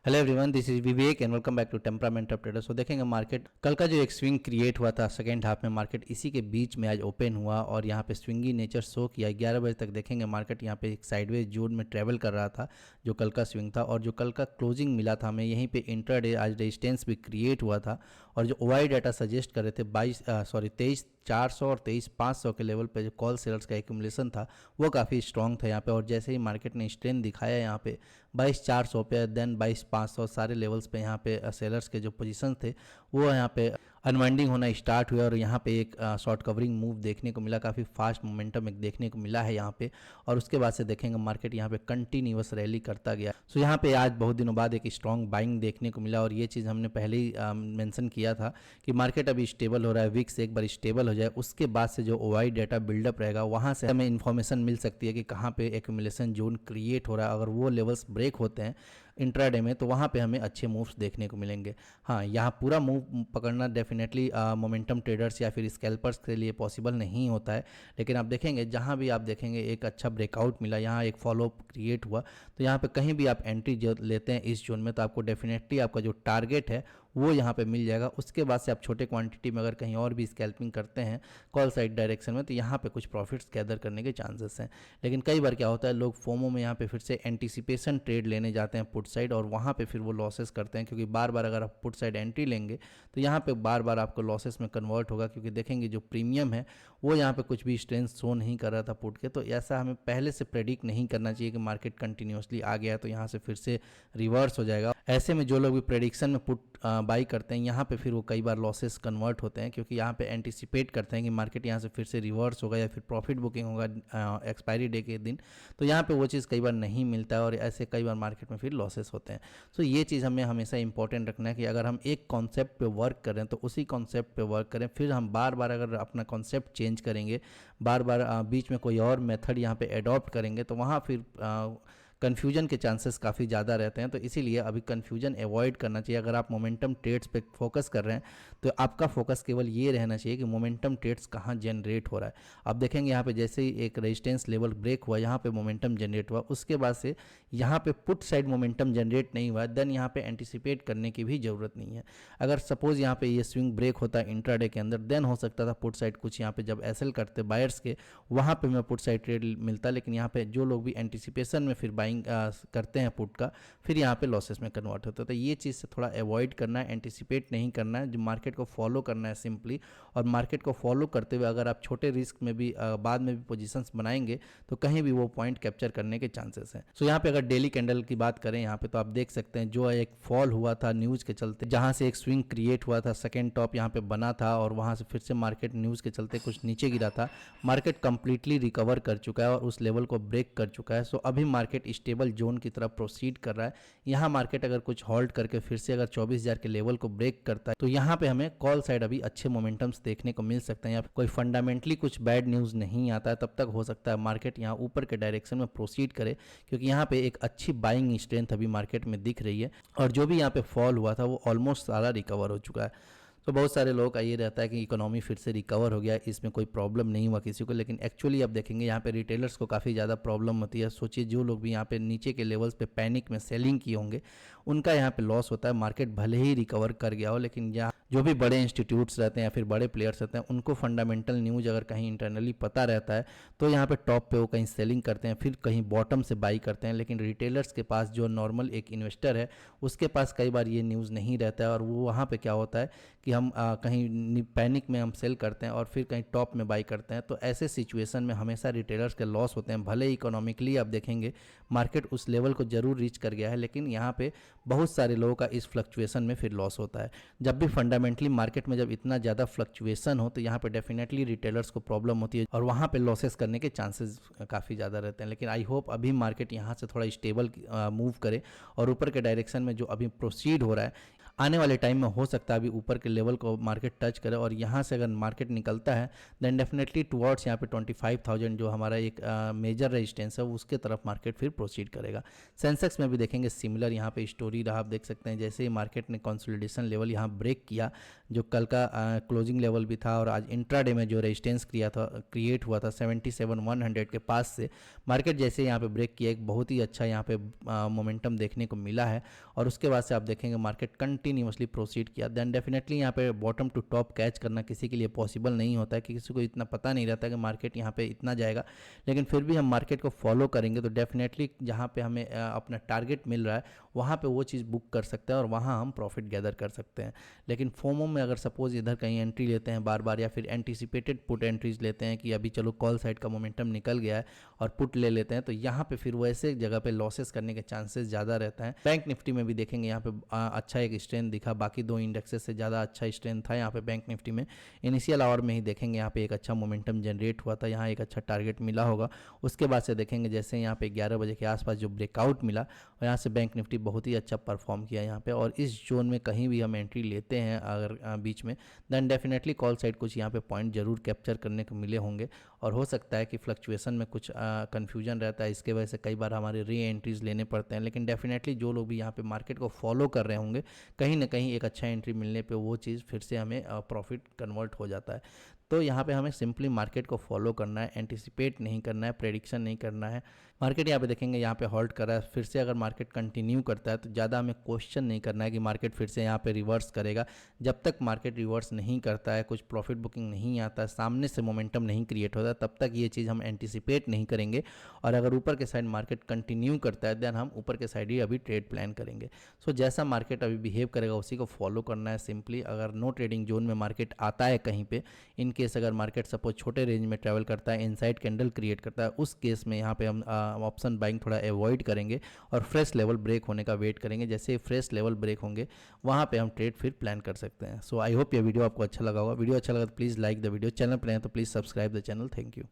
Hello everyone, this is Vivek and welcome back to temperament of traders. तो देखेंगे market कल का जो एक स्विंग क्रिएट हुआ था सेकेंड हाफ में, मार्केट इसी के बीच में आज ओपन हुआ और यहाँ पे स्विंगी नेचर शो किया। 11 बजे तक देखेंगे मार्केट यहाँ पे एक साइडवेज जोन में ट्रेवल कर रहा था जो कल का स्विंग था, और जो कल का क्लोजिंग मिला था हमें यहीं पे इंट्राडे आज रेजिस्टेंस भी क्रिएट हुआ था। और जो ओआई डाटा सजेस्ट कर रहे थे 23,400 और 23,500 के लेवल पे जो कॉल सेलर्स का एक्यूमुलेशन था वो काफ़ी स्ट्रॉन्ग था यहाँ पे। और जैसे ही मार्केट ने स्ट्रेंथ दिखाया यहाँ पे 22,400 पे, देन 22,500 सारे लेवल्स पे यहाँ पे सेलर्स के जो पोजीशन थे वो यहाँ पे अनवाइंडिंग होना स्टार्ट हुआ। और यहाँ पे एक शॉर्ट कवरिंग मूव देखने को मिला, काफ़ी फास्ट मोमेंटम एक देखने को मिला है यहाँ पे। और उसके बाद से देखेंगे मार्केट यहाँ पे कंटिन्यूअस रैली करता गया। सो यहाँ पे आज बहुत दिनों बाद एक स्ट्रॉन्ग बाइंग देखने को मिला, और ये चीज़ हमने पहले ही मेंशन किया था कि मार्केट अभी स्टेबल हो रहा है। विक्स एक बार स्टेबल हो जाए उसके बाद से जो ओआई डाटा बिल्डअप रहेगा वहाँ से हमें इन्फॉर्मेशन मिल सकती है कि कहाँ पे एक्यूमुलेशन जोन क्रिएट हो रहा है। अगर वो लेवल्स ब्रेक होते हैं इंट्राडे में तो वहाँ पे हमें अच्छे मूव्स देखने को मिलेंगे। हाँ, यहाँ पूरा मूव पकड़ना डेफिनेटली मोमेंटम ट्रेडर्स या फिर स्कैल्पर्स के लिए पॉसिबल नहीं होता है, लेकिन आप देखेंगे जहाँ भी आप देखेंगे एक अच्छा ब्रेकआउट मिला, यहाँ एक फॉलोअप क्रिएट हुआ, तो यहाँ पे कहीं भी आप एंट्री लेते हैं इस जोन में तो आपको डेफिनेटली आपका जो टारगेट है वो यहाँ पे मिल जाएगा। उसके बाद से आप छोटे क्वांटिटी में अगर कहीं और भी स्कैल्पिंग करते हैं कॉल साइड डायरेक्शन में तो यहाँ पे कुछ प्रॉफिट्स गैदर करने के चांसेस हैं। लेकिन कई बार क्या होता है, लोग फोमो में यहाँ पे फिर से एंटीसिपेशन ट्रेड लेने जाते हैं पुट साइड, और वहाँ पे फिर वो लॉसेस करते हैं, क्योंकि बार बार अगर आप पुट साइड एंट्री लेंगे तो यहाँ पे बार बार आपको लॉसेस में कन्वर्ट होगा, क्योंकि देखेंगे जो प्रीमियम है वो यहाँ पे कुछ भी स्ट्रेंथ शो नहीं कर रहा था पुट के। तो ऐसा हमें पहले से प्रेडिक्ट नहीं करना चाहिए कि मार्केट कंटिन्यूसली आ गया तो यहाँ से फिर से रिवर्स हो जाएगा। ऐसे में जो लोग भी प्रेडिक्शन में पुट बाई करते हैं यहाँ पे फिर वो कई बार लॉसेस कन्वर्ट होते हैं, क्योंकि यहाँ पे एंटिसिपेट करते हैं कि मार्केट यहाँ से फिर से रिवर्स होगा या फिर प्रॉफिट बुकिंग होगा एक्सपायरी डे के दिन। तो यहाँ पे वो चीज़ कई बार नहीं मिलता है और ऐसे कई बार मार्केट में फिर लॉसेस होते हैं। सो ये चीज़ हमें हमेशा इंपॉर्टेंट रखना है कि अगर हम एक कॉन्सेप्ट पे वर्क करें तो उसी कॉन्सेप्ट पे वर्क करें। फिर हम बार बार अगर अपना कॉन्सेप्ट चेंज करेंगे, बार बार बीच में कोई और मेथड यहाँ पे अडॉप्ट करेंगे तो वहाँ फिर कन्फ्यूजन के चांसेस काफ़ी ज़्यादा रहते हैं। तो इसीलिए अभी कन्फ्यूजन अवॉइड करना चाहिए। अगर आप मोमेंटम ट्रेड्स पे फोकस कर रहे हैं तो आपका फोकस केवल ये रहना चाहिए कि मोमेंटम ट्रेड्स कहाँ जनरेट हो रहा है। आप देखेंगे यहाँ पे जैसे ही एक रेजिस्टेंस लेवल ब्रेक हुआ यहाँ पे मोमेंटम जनरेट हुआ, उसके बाद से यहाँ पे पुट साइड मोमेंटम जनरेट नहीं हुआ, देन यहाँ पे एंटिसिपेट करने की भी ज़रूरत नहीं है। अगर सपोज यहाँ पे ये स्विंग ब्रेक होता है इंट्राडे के अंदर, देन हो सकता था पुट साइड कुछ यहाँ पे जब एसएल करते बायर्स के वहाँ पे मैं पुट साइड ट्रेड मिलता, लेकिन यहाँ पे जो लोग भी एंटिसिपेशन में फिर बाइंग करते हैं पुट का फिर यहाँ पे लॉसेस में कन्वर्ट होता है। तो ये चीज़ से थोड़ा अवॉइड करना है, एंटिसिपेट नहीं करना है, जो मार्केट को फॉलो करना है सिंपली। और मार्केट को फॉलो करते हुए अगर आप छोटे रिस्क में भी बाद में भी पोजीशंस बनाएंगे तो कहीं भी वो पॉइंट कैप्चर करने के चांसेस हैं। सो यहाँ पे अगर डेली कैंडल की बात करें यहाँ पे तो आप देख सकते हैं जो एक फॉल हुआ था न्यूज़ के चलते, जहाँ से एक स्विंग क्रिएट हुआ था, सेकेंड टॉप यहाँ पे बना था और वहाँ से फिर से मार्केट न्यूज़ के चलते कुछ नीचे गिरा था। मार्केट कंप्लीटली रिकवर कर चुका है और उस लेवल को ब्रेक कर चुका है। सो अभी मार्केट स्टेबल जोन की तरफ प्रोसीड कर रहा है। यहाँ मार्केट अगर कुछ हॉल्ट करके फिर से अगर 24,000 के लेवल को ब्रेक करता है तो यहाँ पे हमें कॉल साइड अभी अच्छे मोमेंटम्स देखने को मिल सकते हैं। कोई फंडामेंटली कुछ बैड न्यूज़ नहीं आता है तब तक हो सकता है मार्केट यहाँ ऊपर के डायरेक्शन में प्रोसीड करे, क्योंकि यहाँ पे एक अच्छी बाइंग स्ट्रेंथ अभी मार्केट में दिख रही है। और जो भी यहाँ पे फॉल हुआ था वो ऑलमोस्ट सारा रिकवर हो चुका है। तो बहुत सारे लोग का ये रहता है कि इकोनॉमी फिर से रिकवर हो गया, इसमें कोई प्रॉब्लम नहीं हुआ किसी को, लेकिन एक्चुअली आप देखेंगे यहाँ पे रिटेलर्स को काफ़ी ज़्यादा प्रॉब्लम होती है। सोचिए जो लोग भी यहाँ पे नीचे के लेवल्स पे पैनिक में सेलिंग किए होंगे उनका यहाँ पे लॉस होता है। मार्केट भले ही रिकवर कर गया हो, लेकिन यहाँ जो भी बड़े इंस्टीट्यूट्स रहते हैं या फिर बड़े प्लेयर्स रहते हैं उनको फंडामेंटल न्यूज़ अगर कहीं इंटरनली पता रहता है तो यहाँ पे टॉप पे वो कहीं सेलिंग करते हैं, फिर कहीं बॉटम से बाई करते हैं। लेकिन रिटेलर्स के पास जो नॉर्मल एक इन्वेस्टर है उसके पास कई बार ये न्यूज़ नहीं रहता है, और वो वहाँ पे क्या होता है कि हम कहीं पैनिक में हम सेल करते हैं और फिर कहीं टॉप में बाई करते हैं। तो ऐसे सिचुएशन में हमेशा रिटेलर्स के लॉस होते हैं। भले इकोनॉमिकली आप देखेंगे मार्केट उस लेवल को जरूर रीच कर गया है, लेकिन यहाँ पे बहुत सारे लोगों का इस फ्लक्चुएशन में फिर लॉस होता है। जब भी फंडामेंटली मार्केट में जब इतना ज़्यादा फ्लक्चुएशन हो तो यहाँ पे डेफिनेटली रिटेलर्स को प्रॉब्लम होती है और वहाँ पे लॉसेस करने के चांसेस काफ़ी ज़्यादा रहते हैं। लेकिन आई होप अभी मार्केट यहाँ से थोड़ा स्टेबल मूव करे और ऊपर के डायरेक्शन में जो अभी प्रोसीड हो रहा है आने वाले टाइम में हो सकता है अभी ऊपर के लेवल को मार्केट टच करे और यहाँ से अगर मार्केट निकलता है देन डेफिनेटली टुवर्ड्स यहाँ पे 25,000 जो हमारा एक मेजर रेजिस्टेंस है उसके तरफ मार्केट फिर प्रोसीड करेगा। सेंसेक्स में भी देखेंगे सिमिलर यहाँ पे स्टोरी रहा, आप देख सकते हैं जैसे ही मार्केट ने कंसोलिडेशन लेवल यहाँ ब्रेक किया, जो कल का क्लोजिंग लेवल भी था और आज इंट्राडे में जो रेजिस्टेंस क्रिएट हुआ था 77,100 के पास से, मार्केट जैसे यहाँ पे ब्रेक किया एक बहुत ही अच्छा यहाँ पे मोमेंटम देखने को मिला है और उसके बाद से आप देखेंगे मार्केट कंटिन्यूसली प्रोसीड किया। देन डेफिनेटली यहाँ पे बॉटम टू टॉप कैच करना किसी के लिए पॉसिबल नहीं होता है कि किसी को इतना पता नहीं रहता कि मार्केट यहाँ पे इतना जाएगा, लेकिन फिर भी हम मार्केट को फॉलो करेंगे तो डेफिनेटली जहाँ पे हमें अपना टारगेट मिल रहा है वहाँ पे वो चीज़ बुक कर सकते हैं और वहाँ हम प्रॉफिट गैदर कर सकते हैं। लेकिन फोमो में अगर सपोज इधर कहीं एंट्री लेते हैं बार बार या फिर एंटीसिपेटेड पुट एंट्रीज लेते हैं कि अभी चलो कॉल साइड का मोमेंटम निकल गया है और पुट ले लेते हैं, तो यहाँ पे फिर वैसे जगह पे लॉसेस करने के चांसेस ज़्यादा रहता है। बैंक निफ्टी में भी देखेंगे यहाँ पे अच्छा एक स्ट्रेंथ दिखा, बाकी दो इंडेक्सेस से ज़्यादा अच्छा स्ट्रेंथ था यहाँ पे बैंक निफ्टी में। इनिशियल आवर में ही देखेंगे यहाँ पे एक अच्छा मोमेंटम जनरेट हुआ था, यहाँ एक अच्छा टारगेट मिला होगा। उसके बाद से देखेंगे जैसे यहाँ पे 11 बजे के आसपास जो ब्रेकआउट मिला और यहाँ से बैंक निफ्टी बहुत ही अच्छा परफॉर्म किया यहाँ पे, और इस जोन में कहीं भी हम एंट्री लेते हैं अगर बीच में देन डेफिनेटली कॉल साइड कुछ यहाँ पे पॉइंट जरूर कैप्चर करने को मिले होंगे और हो सकता है कि फ्लक्चुएशन में कुछ कन्फ्यूजन रहता है, इसके वजह से कई बार हमारे री एंट्रीज लेने पड़ते हैं। लेकिन डेफिनेटली जो लोग भी यहाँ पे मार्केट को फॉलो कर रहे होंगे कहीं ना कहीं एक अच्छा एंट्री मिलने पे वो चीज़ फिर से हमें प्रॉफिट कन्वर्ट हो जाता है। तो यहाँ पे हमें सिंपली मार्केट को फॉलो करना है, एंटिसिपेट नहीं करना है, प्रेडिक्शन नहीं करना है। मार्केट यहाँ पे देखेंगे यहाँ पे हॉल्ट कर रहा है, फिर से अगर मार्केट कंटिन्यू करता है तो ज़्यादा हमें क्वेश्चन नहीं करना है कि मार्केट फिर से यहाँ पे रिवर्स करेगा। जब तक मार्केट रिवर्स नहीं करता है, कुछ प्रॉफिट बुकिंग नहीं आता है, सामने से मोमेंटम नहीं क्रिएट होता, तब तक ये चीज़ हम एंटिसिपेट नहीं करेंगे। और अगर ऊपर के साइड मार्केट कंटिन्यू करता है देन हम ऊपर के साइड ही अभी ट्रेड प्लान करेंगे। सो जैसा मार्केट अभी बिहेव करेगा उसी को फॉलो करना है सिंपली। अगर नो ट्रेडिंग जोन में मार्केट आता है कहीं पे, इन केस अगर मार्केट सपोज छोटे रेंज में ट्रैवल करता है, इनसाइड कैंडल क्रिएट करता है, उस केस में यहाँ पे हम ऑप्शन बाइंग थोड़ा अवॉइड करेंगे और फ्रेश लेवल ब्रेक होने का वेट करेंगे। जैसे फ्रेश लेवल ब्रेक होंगे वहाँ पे हम ट्रेड फिर प्लान कर सकते हैं। सो आई होप ये वीडियो आपको अच्छा लगा होगा। वीडियो अच्छा लगा तो please like the video, channel पर हैं तो please subscribe the channel. Thank you.